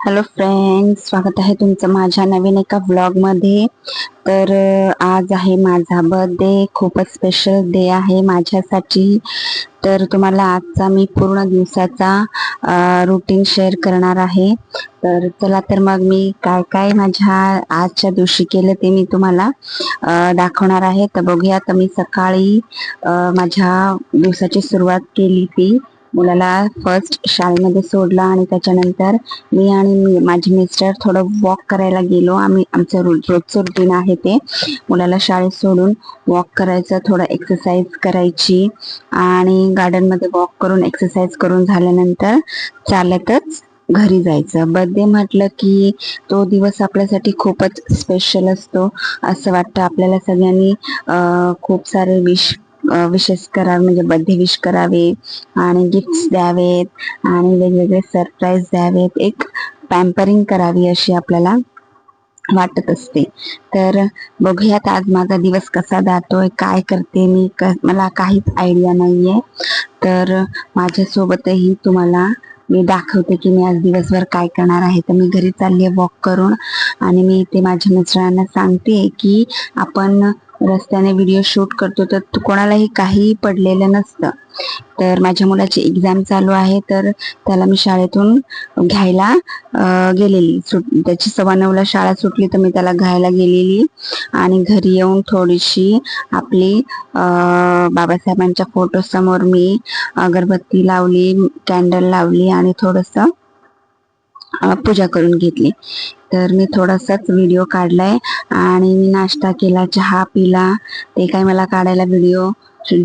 Hello friends, स्वागत आहे तुमचं माझ्या नवीन एका व्लॉगमध्ये। तर आज आहे माझा बर्थडे, खूपच स्पेशल डे आहे माझ्यासाठी। तर तुम्हाला आजचा मी पूर्ण दिवसाचा रुटीन शेअर करणार आहे। तर चला तर मग मी काय काय माझ्या आजच्या दिवशी केलं ते मी तुम्हाला दाखवणार आहे। तर बघूया, तर मी सकाळी माझ्या दिवसाची सुरुवात केली ती मुलाला फर्स्ट शाळेमध्ये सोडला आणि त्याच्यानंतर मी आणि माझे मिस्टर थोडं वॉक करायला गेलो। आमचं रोजचं रुटीन आहे ते मुलाला शाळेत सोडून वॉक करायचं, थोडं एक्सरसाइज करायची आणि गार्डनमध्ये वॉक करून एक्सरसाइज करून झाल्यानंतर चालतच घरी जायचं। बर्थडे म्हटलं की तो दिवस आपल्यासाठी खूपच स्पेशल असतो। असं वाटतं आपल्याला सगळ्यांनी खूप सारे विशेष करावे, म्हणजे बर्थडे विश करावे आणि गिफ्ट्स द्यावेत आणि वेगवेगळे सरप्राईज द्यावेत, एक पॅम्परिंग करावी अशी आपल्याला वाटत असते। तर बघूयात आज माझा दिवस कसा जातोय, काय करते मी, मला काहीच आयडिया नाहीये। तर माझ्यासोबतही तुम्हाला मी दाखवते की मी आज दिवसभर काय करणार आहे। तर मी घरी चालली वॉक करून आणि मी इथे माझ्या मिस्टरांना सांगते की आपण रस्त्याने व्हिडिओ शूट करतो तर कोणालाही काही पडलेलं नसतं। तर माझ्या मुलाची एक्झाम चालू आहे, तर त्याला मी शाळेतून घ्यायला गेलेली। त्याची 9:15ला शाळा सुटली, तर मी त्याला घ्यायला गेलेली आणि घरी येऊन थोडीशी आपली बाबासाहेबांच्या फोटो समोर मी अगरबत्ती लावली, कॅन्डल लावली आणि थोडंसं पूजा करून घेतली। तर मी थोडासाच व्हिडिओ काढलाय आणि मी नाश्ता केला, चहा पिला। ते काही मला काढायला व्हिडिओ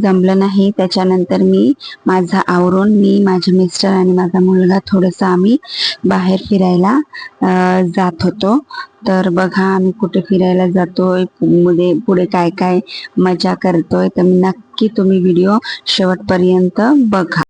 जमलं नाही। त्याच्यानंतर मी माझा आवरून मी, माझे मिस्टर आणि माझा मुलगा थोडंसं आम्ही बाहेर फिरायला जात होतो। तर बघा आम्ही कुठे फिरायला जातोय, पुढे काय काय मजा करतोय, तर नक्की तुम्ही व्हिडिओ शेवटपर्यंत बघा।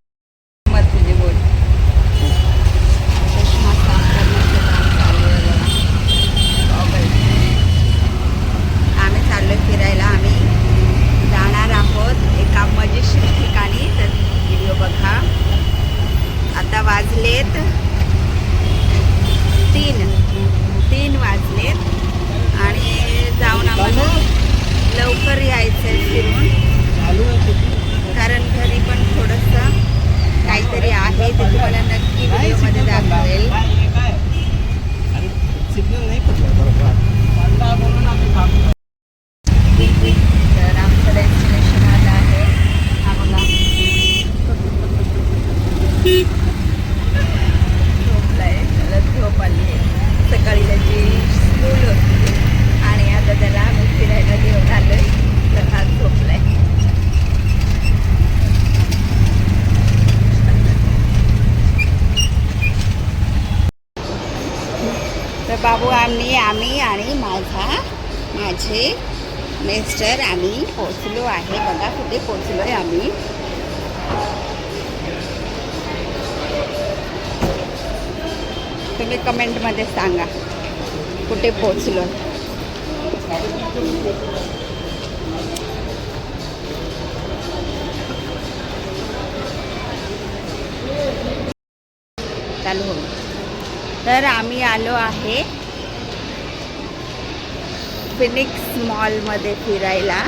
आता वाजलेत 3 वाजलेत आणि जाऊन आम्हाला लवकर यायचंय फिरून, कारण घरी पण थोडंसं काहीतरी आहे ते तुम्हाला नक्की व्हिडिओमध्ये दाखवेल। तर आमचं डेस्टिनेशन आलं आहे, आम्हाला झोपलाय, त्याला झोप आली आहे। सकाळी त्याची स्कूल होती आणि आता त्याला आम्ही फिरायला घेऊन आलोय, तर हा झोपलाय। तर बाबू आम्ही आणि माझे मिस्टर आम्ही पोचलो आहे। बघा कुठे पोचलोय आम्ही। तुम्ही कमेंटमध्ये सांगा कुठे पोचलो। चालू हो। तर आम्ही आलो आहे फिनिक्स मॉलमध्ये फिरायला।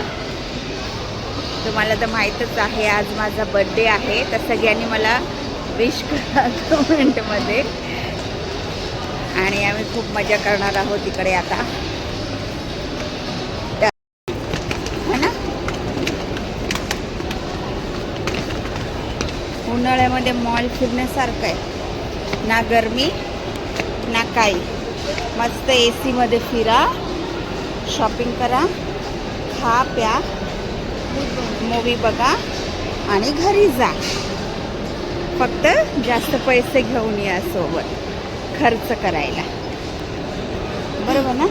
तुम्हाला तर माहीतच आहे आज माझा बर्थडे आहे, तर सगळ्यांनी मला विश करा कमेंटमध्ये आणि आम्ही खूप मजा करणार आहोत तिकडे आता, है ना। उन्हाळ्यामध्ये मॉल फिरण्यासारखं आहे, ना गरमी ना काही, मस्त AC मध्ये फिरा, शॉपिंग करा, खा प्या, मूवी बघा आणि घरी जा। फक्त जास्त पैसे घेऊन या सोबत खर्च करायला, बरोबर ना।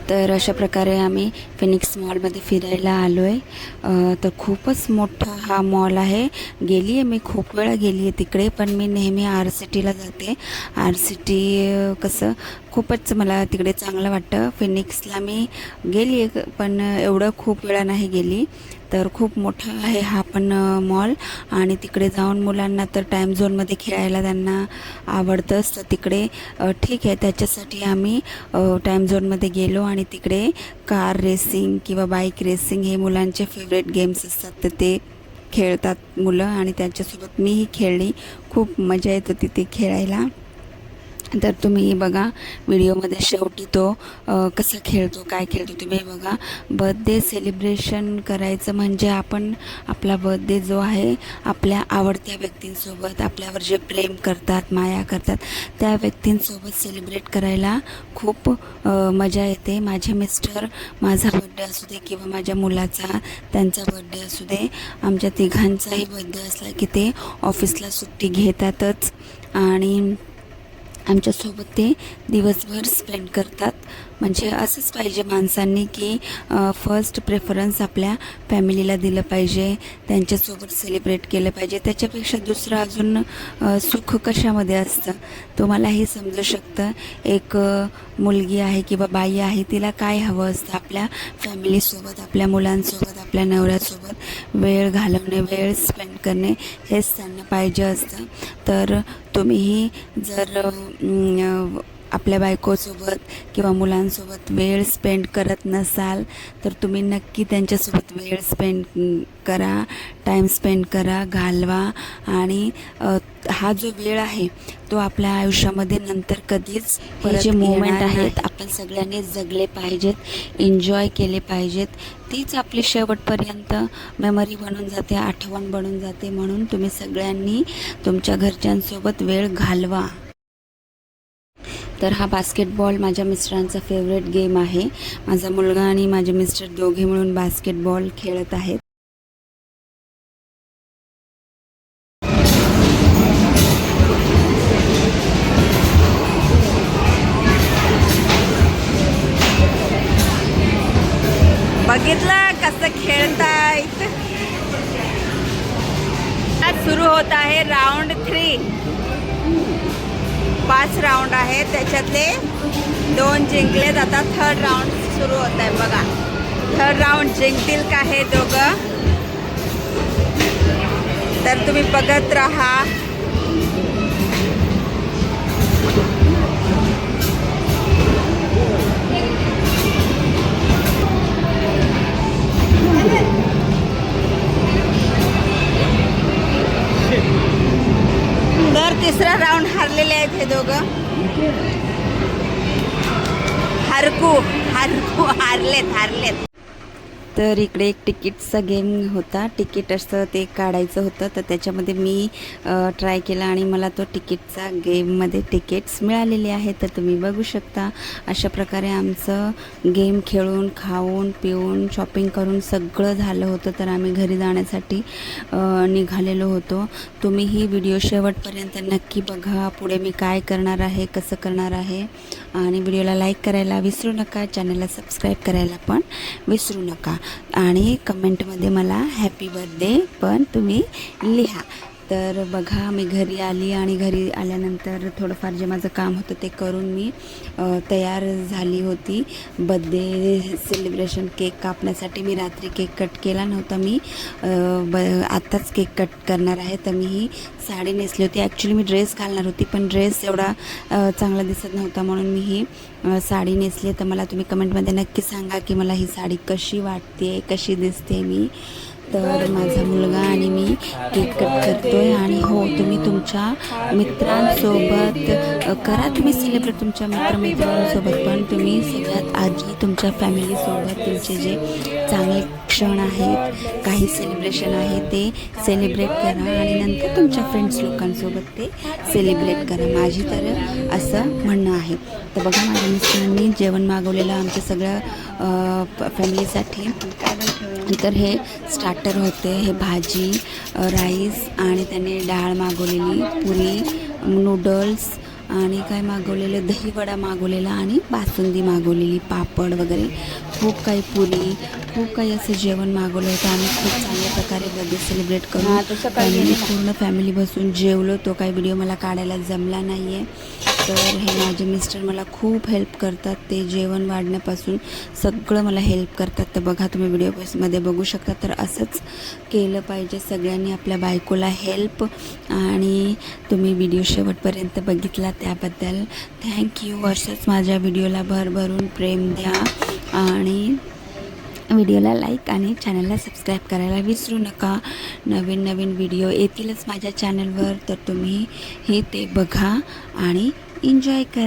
तर अशा प्रकारे आम्ही फिनिक्स मॉलमध्ये फिरायला आलो आहे। तर खूपच मोठा हा मॉल आहे। गेली आहे मी, खूप वेळा गेली आहे तिकडे, पण मी नेहमी RCTला जाते। RCT कसं खूपच मला तिकडे चांगलं वाटतं। फिनिक्सला मी गेली आहे पण एवढं खूप वेळा नाही गेली। तर खूप मोठा आहे हा पण मॉल, आणि तिकडे जाऊन मुलांना तर टाईम झोनमध्ये खेळायला त्यांना आवडतंच. तर तिकडे ठीक आहे, त्याच्यासाठी आम्ही टाईम झोनमध्ये गेलो आणि तिकडे कार रेसिंग किंवा बाईक रेसिंग हे मुलांचे फेवरेट गेम्स असतात, तर ते खेळतात मुलं, आणि त्यांच्यासोबत मीही खेळली. खूप मजा येत होती ते खेळायला. तर तुम्ही बघा व्हिडिओमध्ये शेवटी तो कसा खेळतो, काय खेळतो तुम्ही बघा. बर्थडे सेलिब्रेशन करायचं म्हणजे आपण आपला बर्थडे जो आहे आपल्या आवडत्या व्यक्तींसोबत, आपल्यावर जे प्रेम करतात, माया करतात, त्या व्यक्तींसोबत सेलिब्रेट करायला खूप मजा येते. माझे मिस्टर, माझा बर्थडे असू दे किंवा माझ्या मुलाचा, त्यांचा बर्थडे असू दे, आमच्या तिघांचाही बर्थडे असला की ते ऑफिसला सुट्टी घेतातच आणि आमच्यासोबत ते दिवसभर स्पेंड करतात. म्हणजे असंच पाहिजे माणसांनी की फर्स्ट प्रेफरन्स आपल्या फॅमिलीला दिलं पाहिजे, त्यांच्यासोबत सेलिब्रेट केलं पाहिजे. त्याच्यापेक्षा दुसरं अजून सुख कशामध्ये असतं तुम्हालाही समजू शकतं. एक मुलगी आहे किंवा बाई आहे, तिला काय हवं असतं, आपल्या फॅमिलीसोबत, आपल्या मुलांसोबत, आपल्या नवऱ्यासोबत वेळ घालवणे, वेळ स्पेंड करणे, हेच त्यांना पाहिजे असतं. तर तुम्हीही जर आपल्या बायकोसोबत किंवा मुलांसोबत वेळ स्पेंड करत नसाल तर तुम्ही नक्की त्यांच्यासोबत वेळ स्पेंड करा, टाईम स्पेंड करा, घालवा. आणि हा जो वेळ आहे तो आपल्या आयुष्यामध्ये नंतर कधीच हे जे मोमेंट आहेत आपण सगळ्यांनी जगले पाहिजेत, एन्जॉय केले पाहिजेत. तीच आपली शेवटपर्यंत मेमरी बनून जाते, आठवण बनून जाते. म्हणून तुम्ही सगळ्यांनी तुमच्या घरच्यांसोबत वेळ घालवा. तर हा बास्केटबॉल माझ्या मिस्टरांचा फेवरेट गेम आहे. माझा मुलगा आणि माझे मिस्टर दोघे मिळून बास्केटबॉल खेळत आहेत. बघितलं कसं खेळतायत. सुरू होत आहे राऊंड 3. 5 राऊंड आहे, त्याच्यातले 2 जिंकलेत. आता थर्ड राऊंड सुरू होत आहे. बघा थर्ड राऊंड जिंकतील का हे दोघं, तर तुम्ही बघत राहा. तर तिसरा राऊंड हारलेले आहेत हे दोघं. हारलेत. तर इकडे एक तिकीटचा गेम होता. तिकीट असतं ते काढायचं होतं, तर त्याच्यामध्ये मी ट्राय केला आणि मला तो तिकीटचा गेममध्ये तिकीट्स मिळालेले आहेत. तर तुम्ही बघू शकता अशा प्रकारे आमचं गेम खेळून, खाऊन, पिऊन, शॉपिंग करून सगळं झालं होतं. तर आम्ही घरी जाण्यासाठी निघालेलो होतो. तुम्हीही व्हिडिओ शेवटपर्यंत नक्की बघा, पुढे मी काय करणार आहे, कसं करणार आहे. आणि व्हिडिओला लाईक करायला विसरू नका, चॅनलला सबस्क्राईब करायला पण विसरू नका. आणि कमेंटमध्ये मला हॅपी बर्थडे पण तुम्ही लिहा. तर बघा मी घरी आली आणि घरी आल्यानंतर थोडंफार जे माझं काम होतं ते करून मी तयार झाली होती बर्थडे सेलिब्रेशन. केक कापण्यासाठी मी रात्री केक कट केला नव्हता, मी आत्ताच केक कट करणार आहे. तर मी ही साडी नेसली होती. ॲक्च्युली मी ड्रेस घालणार होती पण ड्रेस एवढा चांगला दिसत नव्हता म्हणून मी ही साडी नेसली. तर मला तुम्ही कमेंटमध्ये नक्की सांगा की मला ही साडी कशी वाटते, कशी दिसते मी. तर माझा मुलगा आणि मी केक कट करतोय. आणि हो, तुम्ही तुमच्या मित्रांसोबत करा तुम्ही सेलिब्रेट, तुमच्या मित्रमैत्रिणींसोबत, पण तुम्ही सगळ्यात आधी तुमच्या फॅमिलीसोबत तुमचे जे चांगले क्षण आहेत, काही सेलिब्रेशन आहे ते सेलिब्रेट करा आणि नंतर तुमच्या फ्रेंड्स लोकांसोबत ते सेलिब्रेट करा. माझी तर असं म्हणणं आहे. तर बघा माझ्या मिस्टरांनी जेवण मागवलेलं आमच्या सगळ्या फॅमिलीसाठी. तर हे स्टार्टर होते, हे भाजी, राईस आणि त्याने डाळ मागवलेली, पुरी, नूडल्स आणि काय मागवलेलं, दहीवडा मागवलेला आणि बासुंदी मागवलेली, पापड वगैरे, खूप काही, पुरी, खूप काही असं जेवण मागवलं होतं. आम्ही खूप चांगल्या प्रकारे बर्थडे सेलिब्रेट करू. हां, तसं काही आणि नाही. पूर्ण फॅमिली बसून जेवलो. तो काही व्हिडिओ मला काढायला जमला नाही आहे. तर हे माझे मिस्टर मला खूप हेल्प करतात. ते जेवण वाढण्यापासून सगळं मला हेल्प करतात. तर बघा तुम्ही व्हिडिओमध्ये बघू शकता. तर असंच केलं पाहिजे सगळ्यांनी आपल्या बायकोला हेल्प. आणि तुम्ही व्हिडिओ शेवटपर्यंत बघितला त्याबद्दल थँक्यू. असंच माझ्या व्हिडिओला भरभरून प्रेम द्या आणि व्हिडिओला लाईक आणि चॅनलला सबस्क्राईब करायला विसरू नका. नवीन नवीन व्हिडिओ येतीलच माझ्या चॅनलवर. तर तुम्ही हे ते बघा आणि एन्जॉय करा.